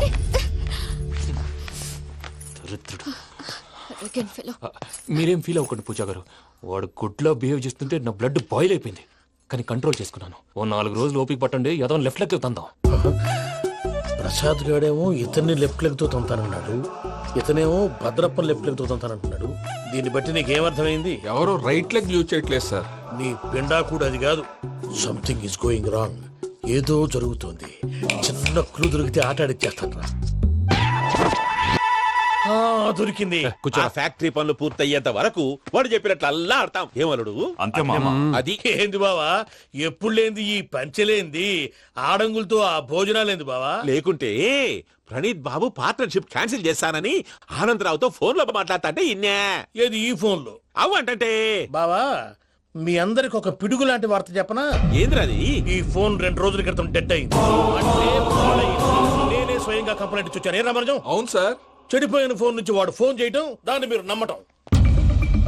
దరిద్రుడు. Arrogant fellow. మీరేం ఫీల్ అవ్వకండి పూజా గారు. వాడు గుడ్లో బిహేవ్ చేస్తుంటే నా బ్లడ్ బాయిల్ అయిపోయింది, కానీ కంట్రోల్ చేసుకున్నాను. ఓ 4 రోజులు ఓపిక పట్టండి, ఏదో లెఫ్ట్ లెగ్ తందాం. ప్రసాద్ గాడేమో ఇతన్ని లెఫ్ట్ లెగ్ తో తొంతానన్నాడు, ఇతనేమో భద్రప్పని లెఫ్ట్ లెగ్ తో తొంతానంటున్నాడు. దీన్ని బట్టి నీకేమర్థమైంది? ఎవరు రైట్ లెగ్ యూజ్ చేయట్లేదు సార్. నీ పిండా కూడా అది కాదు. Something is going wrong. ఏదో జరుగుతోంది. చిన్న క్లూ దొరికితే ఆట ఆడిచ్చేస్తాను రా. దొరికింది. ఆ ఫ్యాక్టరీ పనులు పూర్తయ్యేంత వరకు వాడు చెప్పినట్లు అల్లా ఆడతాం. ఏమలుడు? అంతే మామ. అది ఏంది బావా, ఎప్పుడు లేంది ఈ పంచలేంది, ఆడంగులతో ఆ భోజనాలేంది బావా? లేకుంటే ప్రణీత్ బాబు పార్ట్నర్షిప్ క్యాన్సిల్ చేస్తానని ఆనందరావుతో ఫోన్ లో మాట్లాడతాంటే ఇన్నే. ఏది ఈ ఫోన్లో? అవ్వంటే బావా, మీ అందరికి ఒక పిడుగు లాంటి వార్త చెప్పనా? ఏంద్రది? ఈ ఫోన్ 2 రోజుల క్రితం డెడ్ అయింది. అంటే పాడైంది. నేనే స్వయంగా కంప్లైంట్ ఇచ్చి వచ్చాను. ఏ రామరాజం? అవును సార్. చెడిపోయిన ఫోన్ నుంచి వాడు ఫోన్ చేయటం, దాన్ని మీరు నమ్మటం.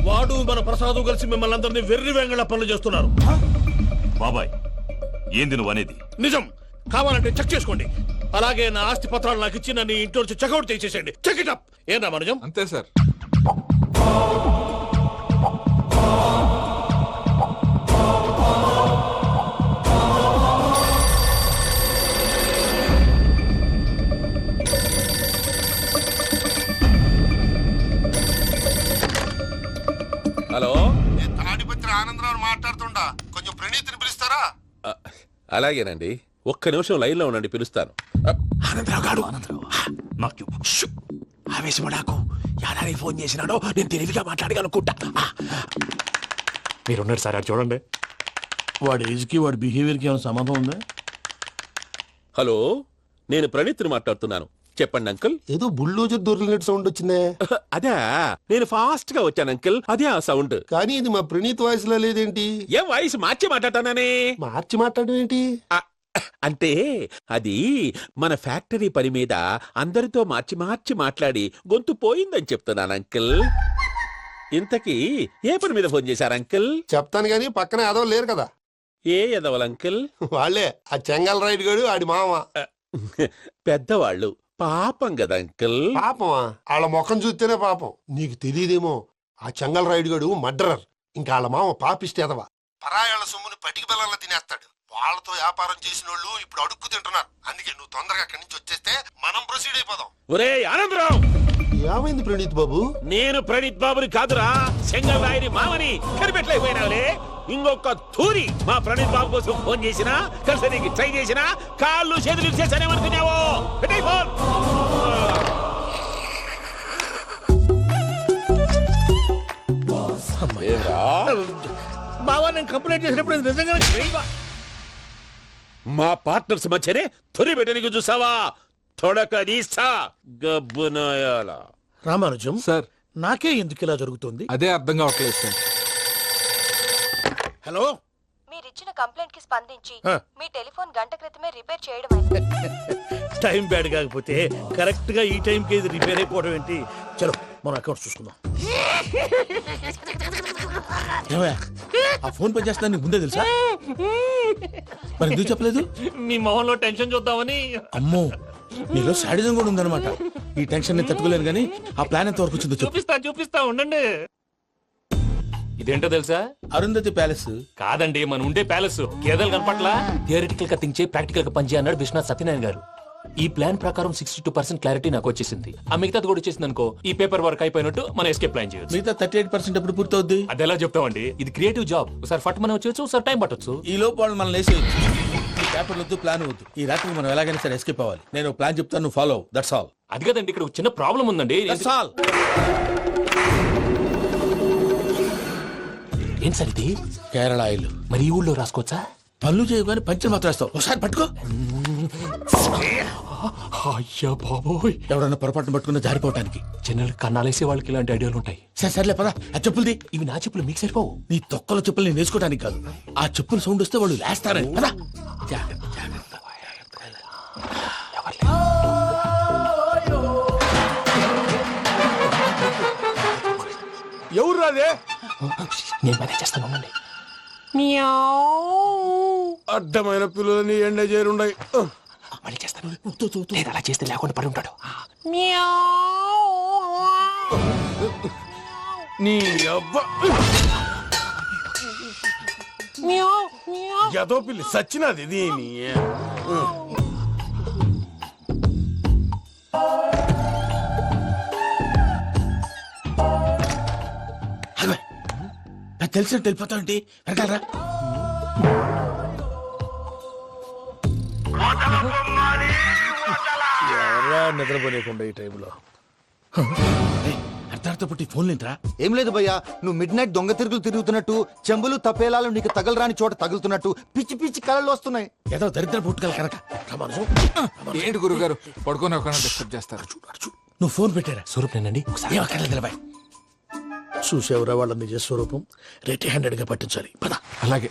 వాడు మన ప్రసాదు కలిసి మిమ్మల్ని అందరినీ వెర్రి వెంగళ పనులు చేస్తున్నారు. బాబాయ్, ఏంది నువ్వు అనేది? నిజం. కావాలంటే చెక్ చేసుకోండి. అలాగే నా ఆస్తి పత్రాలు నాకు ఇచ్చి నన్ను ఇంట్లో నుంచి చెక్అౌట్ చేసేసేయండి. Check it up. ఏం రామరాజం? అంతే సార్. హలో, నేను తాడిపత్రి ఆనందరావు మాట్లాడుతుండా, కొంచెం ప్రణీతిని పిలుస్తారా? అలాగేనండి. ఒక్క నిమిషం లైన్ లో ఉండండి, పిలుస్తాను. ఆనందరావు గాడు నాకు ఆవేశపడాకు. యాదారి ఫోన్ చేసినాడో నేను తెలివిగా మాట్లాడగలనుకుంటా. మీరున్నారు సార్, అది చూడండి. వాడి ఏజ్కి వాడి బిహేవియర్కి ఏమైనా సంబంధం ఉందా? హలో, నేను ప్రణీత్ని మాట్లాడుతున్నాను. చెప్పండి అంకుల్. ఏదో బుల్డోజర్ దొరికినట్టు సౌండ్ వచ్చిందే. అదే, నేను ఫాస్ట్ గా వచ్చాను అంకుల్. అదే ఆ సౌండ్. కానీ ఇది మా ప్రణీత్ వాయిస్ లో లేదేంటి? ఏం వాయిస్ మార్చి మాట్లాడతానని? మార్చి మాట్లాడడం ఏంటి? అంటే అది మన ఫ్యాక్టరీ పని మీద అందరితో మార్చి మార్చి మాట్లాడి గొంతు పోయిందని చెప్తున్నాను అంకుల్. ఇంతకీ ఏ పని మీద ఫోన్ చేశారు అంకుల్? చెప్తాను గానీ పక్కన ఏదో లేరు కదా. ఏ ఎదవల్ అంకుల్? వాళ్ళే ఆ చెంగల్ రైడ్ గడు ఆడి మామ. పెద్దవాళ్ళు పాపం కదా అంకుల్. పాపమా? వాళ్ళ ముఖం చూస్తేనే పాపం. నీకు తెలియదేమో, ఆ చెంగల్ రైడ్ గడు మర్డరర్. ఇంకా వాళ్ళ మామ పాపిష్టి ఎదవ. పరాయాళ్ళ సొమ్ముని పటికి బెల్లంలో తినేస్తాడు. వాళ్ళతో వ్యాపారం చేసిన వాళ్ళు ఇప్పుడు అడుక్కు తింటున్నారు. అందుకే నువ్వు తొందరగా అక్కడి నుంచి వచ్చేస్తే మనం ప్రొసీడ్ అయిపోదాం. ఒరే ఆనందరావు, ఏమైంది ప్రణీత్ బాబు? నేను ప్రణీత్ బాబుని కాదురా, సెంగల్ రాయని మామని. కనిపెట్టలేకపోయినావులే. ఇంకొక తూరి మా ప్రణీత్ బాబు కోసం ఫోన్ చేసినా, కలిసి నీకు ట్రై చేసినా కాళ్ళు చేతులు చేశానేమనుకున్నావో. పెట్టేయ్ ఫోన్. బావా, నేను కంప్లైంట్ చేసినప్పుడు ఇది నిజంగానే చేయవా? మా పార్ట్నర్స్ మధ్యనే తొలి పెట్టడానికి చూసావా? తొడక నీస్తా గబ్బునాయాల. రామానుజం సార్, నాకే ఎందుకు ఇలా జరుగుతుంది? అదే అర్థం కావట్లేదు సార్. హలో, మీరిచ్చిన కంప్లైంట్ కి స్పందించి ఆ. మీ టెలిఫోన్ గంట క్రితమే రిపేర్ చేయడం టైం బ్యాడ్ కాకపోతే కరెక్ట్ గా ఈ టైంకి ఇది రిపేర్ అయిపోవడం ఏంటి? చలో మన అకౌంట్ చూసుకుందాం. ఏమయ్య, ఆ ఫోన్ పని చేస్తున్నా నీకు ముందే తెలుసా? మరి ఎందుకు చెప్పలేదు? మీ మొహంలో టెన్షన్ చూద్దామని. అమ్మో, నీలో శాడిజం కూడా ఉందన్నమాట. ఈ టెన్షన్ నేను తట్టుకోలేను కానీ ఆ ప్లాన్ ఎంత వరకు వచ్చిందో చెప్పు. చూపిస్తా ఉండండి. ఇదేంటో తెలుసా? అరుంధతి ప్యాలెస్ కాదండి, మన ఉండే ప్యాలెస్. గేదెలు కనపట్లా? థియరిటికల్ గా థింక్ చేయి, ప్రాక్టికల్ గా పనిచేయ అన్నాడు విశ్వనాథ్ సత్యనారాయణ గారు. ఈ ప్లాన్ ప్రకారం 62% క్లారిటీ నాకు వచ్చేసింది. ఆ మిగతాది కూడా వచ్చేసింది అనుకో, ఈ పేపర్ వర్క్ అయిపోయినట్టు మనం ఎస్కేప్ ప్లాన్ చేయొచ్చు. మిగతా 38% ఎప్పుడు పూర్తవుద్ది? అది ఎలా చెప్తామండి? ఇది క్రియేటివ్ జాబ్. ఒకసారి ఫట్ మనం వచ్చేయచ్చు, ఒకసారి టైం పట్టొచ్చు. ఈ లోపు వాళ్ళు మనం లేసేయచ్చు. ఈ పేపర్ వద్దు, ప్లాన్ వద్దు. ఈ రాత్రికి మనం ఎలాగైనా సరే ఎస్కేప్ అవ్వాలి. నేను ప్లాన్ చెప్తాను, నువ్వు ఫాలో. That's all. అది కదండి, ఇక్కడ ఒక చిన్న ప్రాబ్లం ఉందండి. That's all. ఏం సార్ ఇది? కేరళ ఆయిల్. మరి ఈ ఊళ్ళో రాసుకోవచ్చా? పనులు చేయగానే పంచర్ మాత్రం వేస్తావు. ఒకసారి పట్టుకో. అయ్యా బాబోయ్, ఎవడన్నా పొరపాటున పట్టుకున్న జారిపోవటానికి. జనరల్ కన్నాలేసే వాళ్ళకి ఇలాంటి ఐడియాలు ఉంటాయి. సర్లే పదా, ఆ చెప్పులది. ఇవి నా చెప్పులు మీకు సరిపోవు. నీ తొక్కల చెప్పులు నేను వేసుకోవడానికి కాదు, ఆ చెప్పులు సౌండ్ వస్తే వాళ్ళు లేస్తారని. పదా. ఎవరు రాదే? నేను మేనేజ్ చేస్తాను, ఉండండి. అడ్డమైన పిల్లలని ఎండ చేరుండయి. మళ్ళీ చేస్తాను. లేదు, అలా చేస్తే లేకుండా పడి ఉంటాడు. నీ అబ్బ ఎదో పిల్లి సచ్చినది దీని. నాకు తెలిసినట్టు వెళ్ళిపోతావంటి. వెనకాలరా. ఎవరా నిద్రపోలేకుండా ఈ టైంలో? అర్ధార్థ పుట్టి ఫోన్ లేంట్రా? ఏం లేదు భయ్యా, నువ్వు మిడ్ నైట్ దొంగ తిరుగులు తిరుగుతున్నట్టు, చెంబులు తపేలాలు నీకు తగలరాని చోట తగులుతున్నట్టు పిచ్చి పిచ్చి కళలు వస్తున్నాయి. ఏదో దరిద్ర పుట్టుకల కనుక రామానుజం. ఏంటి గురుగారు పడుకొని ఒక డిస్టర్బ్ చేస్తారు? నువ్వు ఫోన్ పెట్టారా? స్వరూప్ నేనండి. ఏం అక్కర్లేదు నిలబాయ్. చూసేవరా వాళ్ళ నిజ స్వరూపం. రెట్టి హ్యాండెడ్ గా పట్టించాలి. పద. అలాగే.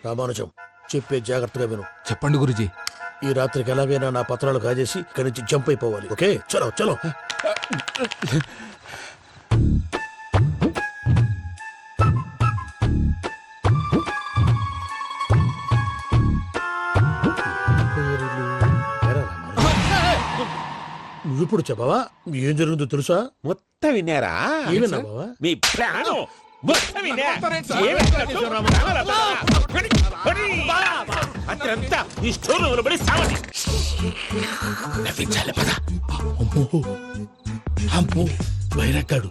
రామానుజం చెప్పే జాగ్రత్తగా విను. చెప్పండి గురుజీ. ఈ రాత్రికి ఎలాగైనా నా పత్రాలు కాజేసి ఇక్కడి నుంచి జంప్ అయిపోవాలి. ఓకే, చలో చలో. నువ్విప్పుడు చెప్పవా ఏం జరుగుతుందో తెలుసా? మొత్తం విన్నారా? ఏమన్నా బావా? మీ ప్రాణం మొత్తం విన్నా? అతనంతా ఈ స్టోర్ రూమ్ లో పడి సావండి. నవ్వించాలి పద. అమ్మో అమ్మో బైరక్కాడు.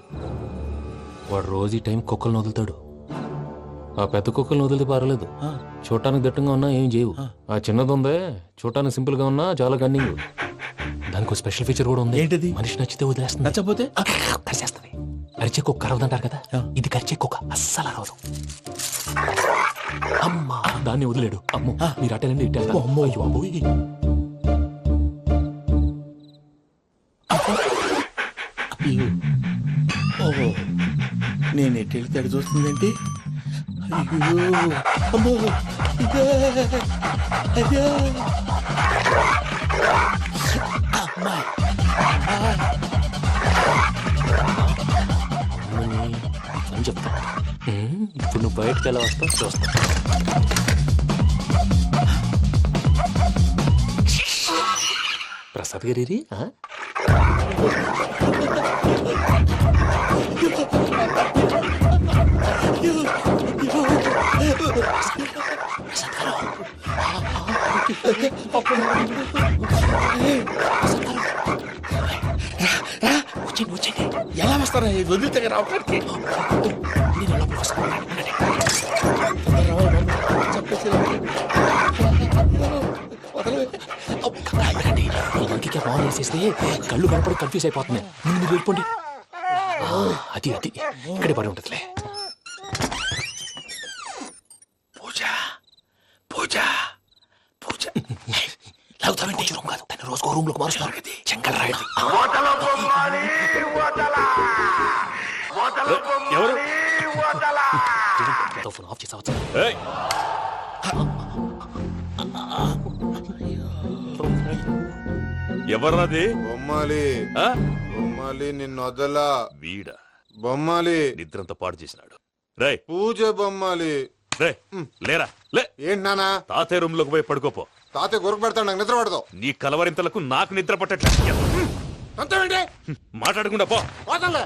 వాడు రోజు ఈ టైం కుక్కలను వదులుతాడు. ఆ పెద్ద కుక్కలను వదిలితే పర్లేదు, చూడటానికి దట్టంగా ఉన్నా ఏం చేయవు. ఆ చిన్నది ఉందే చూడటానికి సింపుల్ గా ఉన్నా చాలా కన్నింగ్. దానికి ఒక స్పెషల్ ఫీచర్ కూడా ఉంది. ఏంటిది? మనిషి నచ్చితే వదిలేస్తుంది, నచ్చపోతే కరిచేస్తుంది. అరిచే కుక్క అరవదంటారు కదా, ఇది కరిచే కుక్క అస్సలు అరవదు. అమ్మా దాన్ని వదిలేడు. అమ్మో మీరు అటెండి ఇటు. అమ్మో అయ్యో అబ్బోయ్. ఓహో నేను ఎటు వెళ్తే అటు చూస్తుందేంటి? అయ్యో అమ్మో ఇదే అదే అమ్మా. అని చెప్తా. ఇప్పుడు నువ్వు బయటకు ఎలా వస్తావు చూస్తా. ప్రసాద్ గారి ఎలా వస్తారా వదిలితే రావడానికి? ఇంటికి బాగా వేసేస్తే కళ్ళు కనపడి కన్ఫ్యూజ్ అయిపోతున్నాయి. మీరు వెళ్ళిపోండి. అది అది ఇక్కడే పడి ఉంటుందిలే. పూజ పూజ పూజ లాగుతామంటే రూమ్ కాదు, తను రోజుకో రూమ్ లోకి మారుస్తున్నారు కదా. చెంగల్ రాయడు. ఎవరు? ఫోన్ ఆఫ్ చేసావచ్చు. ఎవర్రాది? బొమ్మాలి బొమ్మాలి నిన్ను వదలా. వీడా బొమ్మాలి నిద్రంతా పాడు చేసినాడు. రే పూజ బొమ్మాలి. రే లేరా లే. ఏంటి నానా? తాతయ్య రూమ్ లోకి పోయి పడుకోపో. తాతయ్య గురకు పెడతాడు, నాకు నిద్ర పడతావు. నీ కలవరింతలకు నాకు నిద్ర పట్టట్లేదు. అంతేంటి? మాట్లాడకుండా పో. పోతాలే.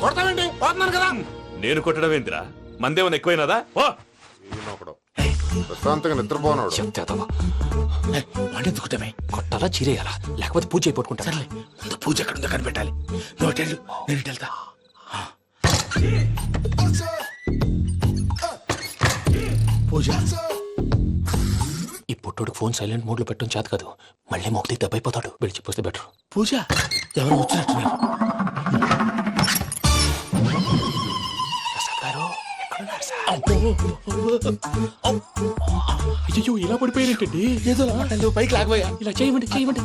కొడతావేంటి? పోతున్నాను కదా. నేను కొట్టడం ఏందిరా? మందేమన్నా ఎక్కువైనదా? ఓ ప్రశాంతంగా నిద్రపోనాడు. చెప్తావా వాడెందుకుంటామే? కొట్టాలా చీరేయాలా లేకపోతే పూజ అయిపోట్టుకుంటా. సర్లే ముందు పూజ ఎక్కడ ఉందో కనిపెట్టాలి. నువ్వు అటు వెళ్ళు, నేను ఇటు వెళ్తా. పూజ ఈ పుట్టోడికి ఫోన్ సైలెంట్ మోడ్ లో పెట్టడం చేత కాదు. మళ్ళీ మొక్కి దెబ్బైపోతాడు. వెళ్ళి చెప్పొస్తే బెటర్. పూజ ఎవరు వచ్చినట్టున్నారు? ప్రసాద్ గారు ఎక్కడున్నారు సార్? అయ్యో ఇలా పడిపోయినట్టండి. ఏదో లామాటలు పైకి లాగబోయా. ఇలా చేయమండి చేయమండి.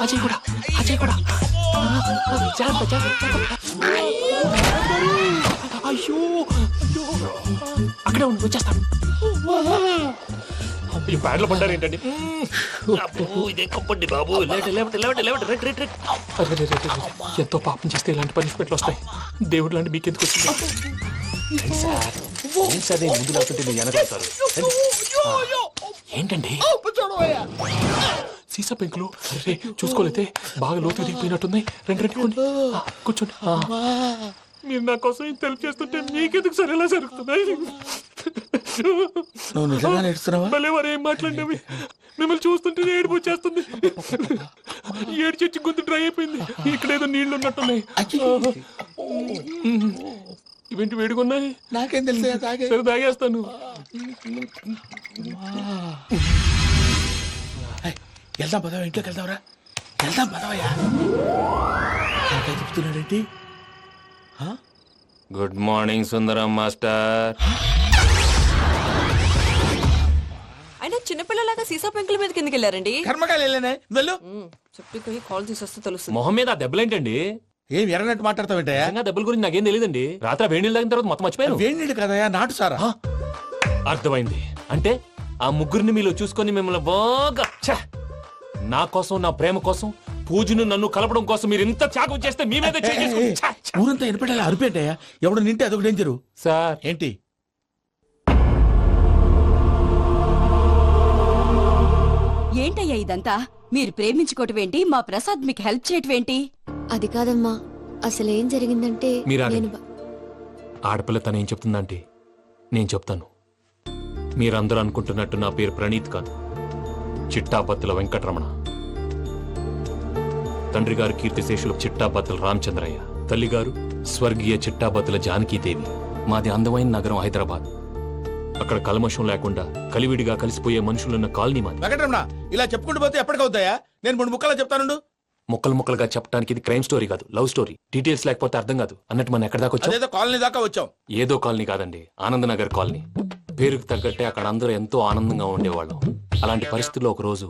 అజయ్ కూడా అజయ్ కూడా జాగ్రత్త జాగ్రత్త. అయ్యో అయ్యో అక్కడే ఉండి వచ్చేస్తాను. ఈ బ్యాడ్ లో పడ్డారు ఏంటండి? ఇదే కప్పండి బాబు. ఎంతో పాపం చేస్తే ఇలాంటి పనిష్మెంట్లు వస్తాయి. దేవుడు లాంటి మీకెందుకు వచ్చింది? ఏం సరే ముందు లేకుంటే మీరు వెనకాడతారు ఏంటండి సీసా పెంకులు అరే చూసుకోలేతే బాగా లోతు దిగిపోయినట్టున్నాయి రెండు రెండు కూర్చోండి మీరు నా కోసం ఇంత హెల్ప్ చేస్తుంటే మీకెందుకు సరేలా జరుగుతున్నాయి నువ్వు నిజంగా నేర్చుతున్నావా? మళ్ళీ వారు ఏం మాట్లాడినవి మిమ్మల్ని చూస్తుంటే ఏడుపు వచ్చేస్తుంది ఏడు చచ్చి గొంతు డ్రై అయిపోయింది ఇక్కడ ఏదో నీళ్లు ఉన్నట్టున్నాయి ఇవేంటి వేడుకున్నాయి నాకేం తెలుసు తాగే. సరే తాగేస్తాను వెళ్దాం పదవా, ఇంట్లోకి వెళ్దాంరా. వెళ్దాం పదవయ్యా. చెప్తున్నాడేంటి? గుడ్ మార్నింగ్ సుందరం మాస్టర్. అయినా చిన్నపిల్లలాగా సీసా పెంకుల మీద కిందకి వెళ్ళారండి. కర్మకాయలు వెళ్ళానే వెళ్ళు. చెప్పి కాల్ తీసేస్తే తెలుస్తుంది. మొహం మీద ఆ దెబ్బలేంటండి? ఏం ఎర్రనట్టు మాట్లాడతావేంటయ్యా? నిజంగా దెబ్బల గురించి నాకేం తెలియదండి. రాత్రి వేడి నీళ్ళు తాగిన తర్వాత మొత్తం మర్చిపోయాను. వేడి నీళ్ళు కదయా, నాటు సారా. అర్థమైంది. అంటే ఆ ముగ్గురిని మీలో చూసుకొని మిమ్మల్ని బాగా నా కోసం నా ప్రేమ కోసం పూజను నన్ను కలపడం కోసం మీరు ఇంత త్యాగం చేస్తే మీ మీద ఊరంతా ఎనపెట్టాలి అరిపేటయ్యా. ఎవడు నింటే అదొక డేంజరు. సార్ ఏంటి? ఏంటయ్యా ఇదంతా? మీరు ప్రేమించుకోవటం ఏంటి? మా ప్రసాద్ మీకు హెల్ప్ చేయటం ఏంటి? అది కాదమ్మా, అసలు ఏం జరిగిందంటే మీరు నేను ఆడపిల్ల తనేం చెప్తుందంటే నేను చెప్తాను. మీరందరూ అనుకుంటున్నట్టు నా పేరు ప్రణీత్ కాదు, చిట్టాపత్తుల వెంకటరమణ. తండ్రి గారు కీర్తిశేషులు చిట్టాపత్తుల రామచంద్రయ్య, తల్లిగారు స్వర్గీయ చిట్టాపత్తుల జానకీదేవి. మాది అందమైన నగరం హైదరాబాద్. అక్కడ కల్మషం లేకుండా కలివిడిగా కలిసిపోయే మనుషులున్న కాలనీ మాది. వెంకటరమణ, ఇలా చెప్పుకుంటూ పోతే ఎప్పటికవుతాయా? నేను 3 ముక్కలా చెప్తాను. ముక్కలు ముక్కలుగా చెప్పడానికి ఇది క్రైమ్ స్టోరీ కాదు, లవ్ స్టోరీ. డీటెయిల్స్ లేకపోతే అర్థం కాదు. అన్నట్టు మనం ఎక్కడ దాకా వచ్చాం? అదేదో కాలనీ దాకా వచ్చాం. ఏదో కాలనీ కాదండి, ఆనందనగర్ కాలనీ. పేరుకు తగ్గట్టే అక్కడ అందరూ ఎంతో ఆనందంగా ఉండేవాళ్ళం. అలాంటి పరిస్థితుల్లో ఒక రోజు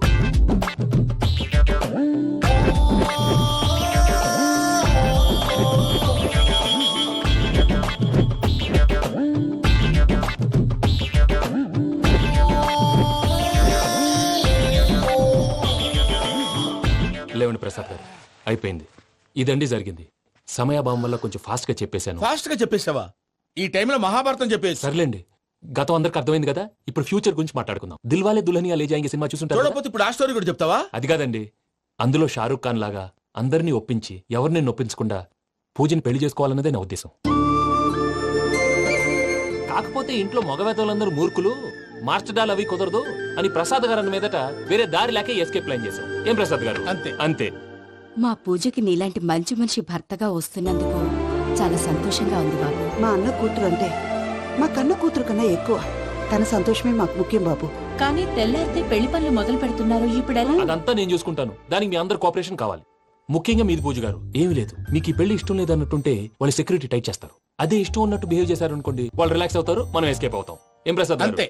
లేవండి ప్రసాద్ గారు, అయిపోయింది. ఇదండి జరిగింది. సమయాభావం వల్ల కొంచెం ఫాస్ట్ గా చెప్పేశాను. ఫాస్ట్ గా చెప్పేసావా? ఈ టైంలో మహాభారతం చెప్పేసి. సర్లేండి, గతం అందరికి అర్థమైంది కదా. ఇప్పుడు ఫ్యూచర్ గురించి మాట్లాడుకుందాం. దిల్వాలే దుల్హనియా లే జాయేంగే సినిమా చూసుంటారు. చూడకపోతే ఇప్పుడు ఆ స్టోరీ కూడా చెప్తావా? అది కాదండి, అందులో షారూఖ్ ఖాన్ లాగా అందరినీ ఒప్పించి ఎవరిని నొప్పించకుండా పూజని పెళ్లి చేసుకోవాలన్నదే నా ఉద్దేశం. కాకపోతే ఇంట్లో మగవేతలందరూ మూర్ఖులు, మార్చడాలు అవి కుదరదు అని ప్రసాద్ గారు అన్న మీదట వేరే దారి లేక ఎస్కేప్ ప్లాన్ చేశాం. ఏం ప్రసాద్ గారు? అంతే అంతే. మా పూజకి నీలాంటి మంచి మనిషి భర్తగా వస్తున్నందుకు చాలా సంతోషంగా ఉంది బాబు. మా అన్న కూతురు అంటే మా కన్న కూతురు కన్నా ఎక్కువ. తన సంతోషమే మాకు ముఖ్యం బాబు. కానీ తెల్లారితే పెళ్లి పనులు మొదలు పెడుతున్నారు. ఇప్పుడు అదంతా నేను చూసుకుంటాను. దానికి మీ అందరు కోఆపరేషన్ కావాలి. ముఖ్యంగా మీది పూజ గారు. ఏమీ లేదు, మీకు ఈ పెళ్లి ఇష్టం లేదన్నట్టుంటే వాళ్ళు సెక్యూరిటీ టైట్ చేస్తారు. అదే ఇష్టం ఉన్నట్టు బిహేవ్ చేశారు అనుకోండి, వాళ్ళు రిలాక్స్ అవుతారు, మనం ఎస్కేప్ అవుతాం. ఏం ప్రసాద్ గారు? అంతే.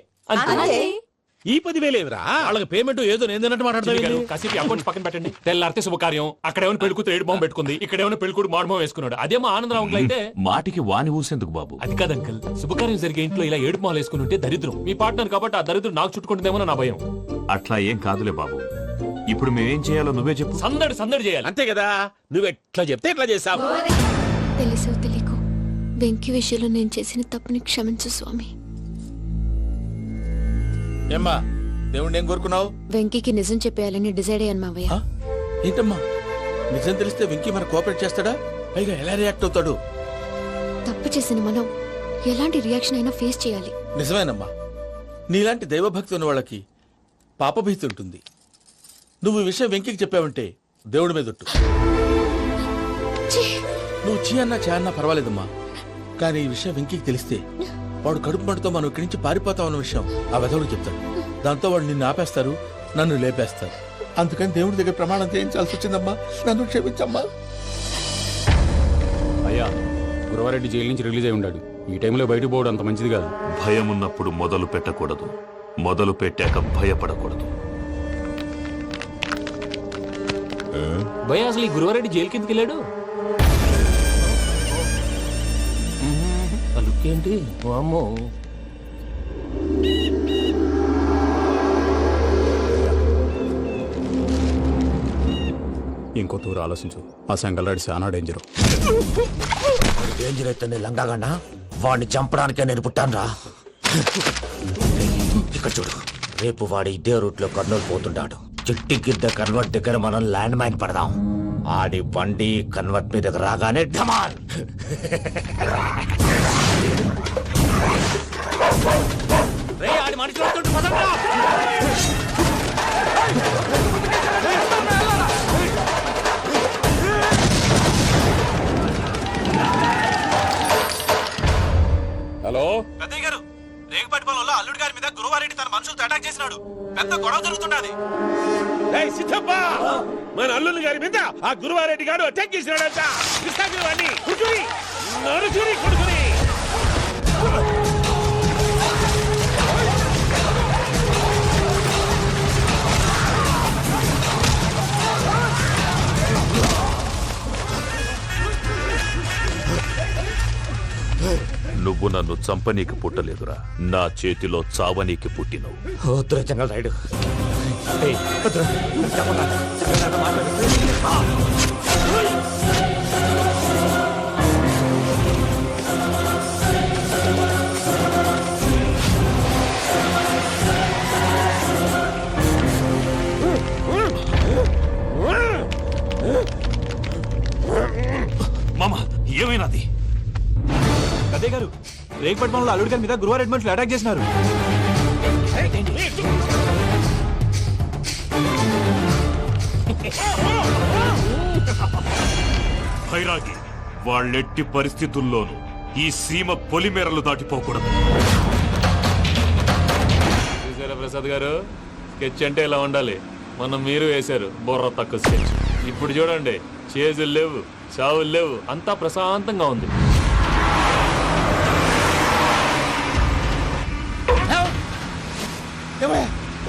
ఈ 10,000 ఏమిరా? వాళ్ళకి పేమెంట్ ఏదో నేనన్నట్టు మాట్లాడతాను. కాసేపు అకౌంట్స్ పక్కన పెట్టండి. తెల్లారితే శుభకార్యం. అక్కడ ఏమైనా పెళ్లికూతురు ఏడు బాంబు పెట్టుకుంది, ఇక్కడ ఏమైనా పెళ్లికూడు మాడు బాంబు వేసుకున్నాడు. అదేమో ఆనందరావు అంకుల్ అయితే మాటికి వాని ఊసేందుకు బాబు? అది కాదు అంకుల్, శుభకార్యం జరిగే ఇంట్లో ఇలా ఏడు మాలు వేసుకుని ఉంటే దరిద్రం. మీ పార్ట్నర్ కాబట్టి ఆ దరిద్రం నాకు చుట్టుకుంటుందేమో నా భయం. అట్లా ఏం కాదులే బాబు. ఇప్పుడు మేమేం చేయాలో నువ్వే చెప్పు. సందడి సందడి చేయాలి. అంతే కదా, నువ్వు ఎట్లా చెప్తే ఎట్లా చేస్తావు. తెలుసో తెలియకో వెంకీ విషయంలో నేను చేసిన తప్పుని క్షమించు స్వామి. ఏమ్మా, దేవుణ్ణి ఏం కోరుకున్నావు? వెంకీకి నిజం చెప్పేయాలని డిసైడ్ అయ్యాను మావయ్య. ఏంటమ్మా, నిజం తెలిస్తే వెంకీ మన కోఆపరేట్ చేస్తాడా? పైగా ఎలా రియాక్ట్ అవుతాడు? తప్పు చేసిన మనం ఎలాంటి రియాక్షన్ అయినా ఫేస్ చేయాలి. నిజమేనమ్మా, నీలాంటి దైవభక్తి ఉన్న వాళ్ళకి పాపభీతి ఉంటుంది. నువ్వు ఈ విషయం వెంకీకి చెప్పావంటే దేవుడి మీద ఒట్టు. నువ్వు చీ అన్నా చే అన్నా పర్వాలేదమ్మా, కానీ ఈ విషయం వెంకీకి తెలిస్తే వాడు కడుపు మంటతో మనం ఇక్కడి నుంచి పారిపోతామన్న విషయం ఆ వెధవుడు చెప్తాడు. దాంతో వాడు నిన్ను ఆపేస్తారు, నన్ను లేపేస్తారు. అందుకని దేవుడి దగ్గర ప్రమాణం చేయించాల్సి వచ్చిందమ్మా. నన్ను క్షమించమ్మా. అయ్యా, గురవారెడ్డి జైలు నుంచి రిలీజ్ అయి ఉన్నాడు. ఈ టైంలో బయటకు పోవడం అంత మంచిది కాదు. భయం ఉన్నప్పుడు మొదలు పెట్టకూడదు, మొదలు పెట్టాక భయపడకూడదు. భయ అసలు ఈ గురువారెడ్డి జైలు కిందకి వెళ్ళాడు. లుక్ ఏంటి? అమ్మో, ఇంకో తూరు ఆలోచించు. ఆ సంగల్రాడి చాలా డేంజర్. డేంజర్ అయితే లంగాగండా వాడిని చంపడానికే నేను పుట్టానురా. ఇక్కడ చూడు, రేపు వాడు ఇదే రూట్ లో కర్నూలు పోతుంటాడు. చిట్టి గిద్ద కన్వర్ట్ దగ్గర మనం ల్యాండ్ మైన్ పడదాం. ఆడి బండి కన్వర్ట్ మీద రాగానే ఢమాన్. ఆడి మనిషి వస్తుంటే పదండ్రా. హలో పెద్దయ్య గారు, రేగుపాటి పొలంలో అల్లుడి గారి మీద గురువారెడ్డి తన మనుషులతో అటాక్ చేసినాడు. పెద్ద గొడవ జరుగుతున్నది. ఏయ్ సిద్ధప్ప, మన అల్లుని గారి మీద ఆ గురువారెడ్డి గారు అటాక్ చేసినాడంట. కృష్ణాగిరి కుడుకుని నరుచుని కొడుకుని. నువ్వు నన్ను చంపనీకి పుట్టలేదురా, నా చేతిలో చావనీకి పుట్టినవు. వద్దురా జంగల్ రైడ్. మామ ఏమైనాది? పెద్దయ్య గారు, రేగుపాటి పొలంలో అల్లుడి గారి మీద గురువారెడ్డి మనుషులు అటాక్ చేసినారు. భైరాగి, వాళ్ళెట్టి పరిస్థితుల్లోనూ ఈ సీమ పొలిమేరలు దాటిపోకూడదు. చూసారా ప్రసాద్ గారు, స్కెచ్ అంటే ఇలా ఉండాలి. మనం మీరు వేశారు బుర్ర తక్కువ స్కెచ్. ఇప్పుడు చూడండి, చేజులు లేవు, చావులు లేవు, అంతా ప్రశాంతంగా ఉంది.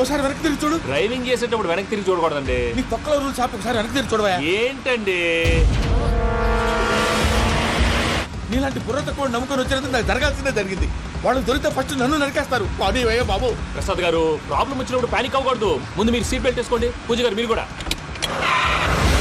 ఒకసారి వెనక్కి తిరిగి చూడు. డ్రైవింగ్ చేసేటప్పుడు వెనక్కి తిరిగి చూడకూడదండి. నీ తొక్కలో రూల్స్ ఆపి ఒకసారి వెనక్కి తిరిగి చూడవా. ఏంటండి నీలాంటి బుర్ర తక్కువ నమ్ముకొని వచ్చినందుకు నాకు జరగాల్సిందే జరిగింది. వాళ్ళు దొరికితే ఫస్ట్ నన్ను నరికేస్తారు. అదే బాబు. ప్రసాద్ గారు, ప్రాబ్లం వచ్చినప్పుడు పానిక్ అవ్వకూడదు. ముందు మీరు సీట్ బెల్ట్ వేసుకోండి. పూజ గారు మీరు కూడా.